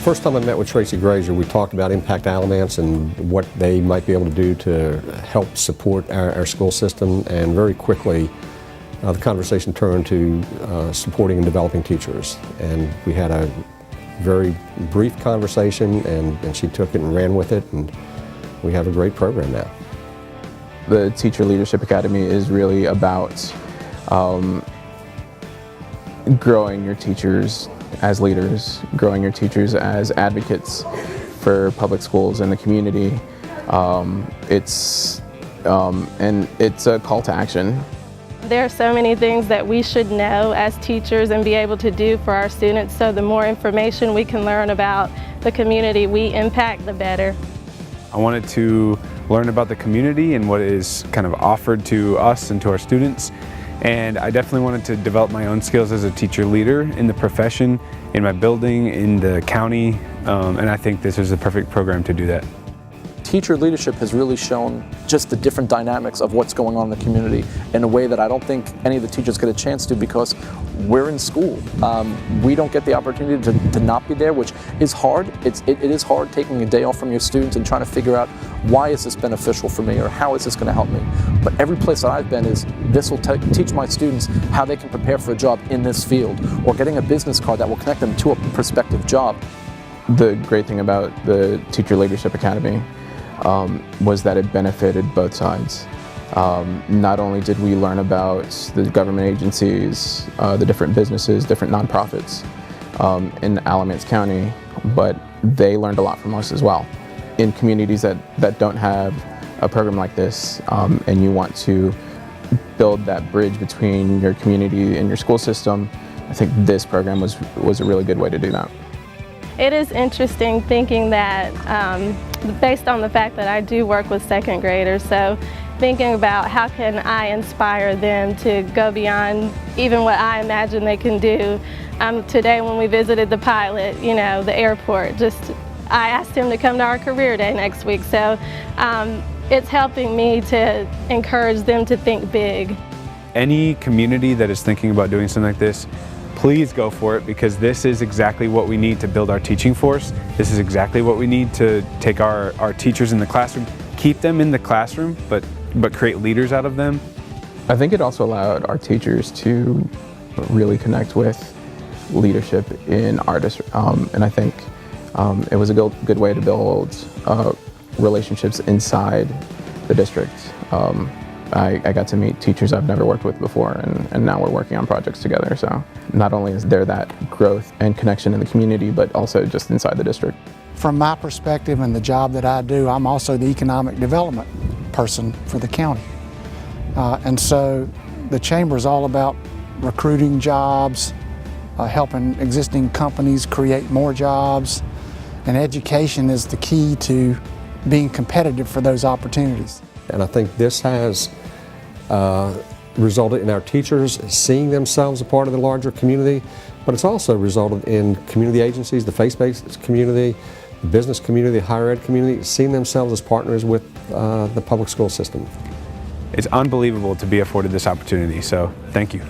First time I met with Tracy Grazer, we talked about Impact Alamance and what they might be able to do to help support our school system, and very quickly the conversation turned to supporting and developing teachers. And we had a very brief conversation, and she took it and ran with it, and we have a great program now. The Teacher Leadership Academy is really about growing your teachers as leaders, growing your teachers as advocates for public schools and the community. It's a call to action. There are so many things that we should know as teachers and be able to do for our students, so the more information we can learn about the community we impact, the better. I wanted to learn about the community and what is kind of offered to us and to our students. And I definitely wanted to develop my own skills as a teacher leader in the profession, in my building, in the county, and I think this is the perfect program to do that. Teacher leadership has really shown just the different dynamics of what's going on in the community in a way that I don't think any of the teachers get a chance to, because we're in school. We don't get the opportunity to not be there, which is hard. It is hard taking a day off from your students and trying to figure out, why is this beneficial for me, or how is this going to help me? But every place that I've been is, this will teach my students how they can prepare for a job in this field, or getting a business card that will connect them to a prospective job. The great thing about the Teacher Leadership Academy was that it benefited both sides. Not only did we learn about the government agencies, the different businesses, different nonprofits in Alamance County, but they learned a lot from us as well. In communities that don't have a program like this, and you want to build that bridge between your community and your school system, I think this program was a really good way to do that. It is interesting thinking that, based on the fact that I do work with second graders, so thinking about how can I inspire them to go beyond even what I imagine they can do. Today when we visited the pilot, the airport, I asked him to come to our career day next week, so it's helping me to encourage them to think big. Any community that is thinking about doing something like this, please go for it, because this is exactly what we need to build our teaching force. This is exactly what we need to take our teachers in the classroom, keep them in the classroom, but create leaders out of them. I think it also allowed our teachers to really connect with leadership in our district, and I think it was a good way to build relationships inside the district. I got to meet teachers I've never worked with before, and now we're working on projects together. So not only is there that growth and connection in the community, but also just inside the district. From my perspective and the job that I do, I'm also the economic development person for the county. And so the chamber is all about recruiting jobs, helping existing companies create more jobs, and education is the key to being competitive for those opportunities. And I think this has resulted in our teachers seeing themselves a part of the larger community, but it's also resulted in community agencies, the faith-based community, the business community, the higher ed community, seeing themselves as partners with the public school system. It's unbelievable to be afforded this opportunity, so thank you.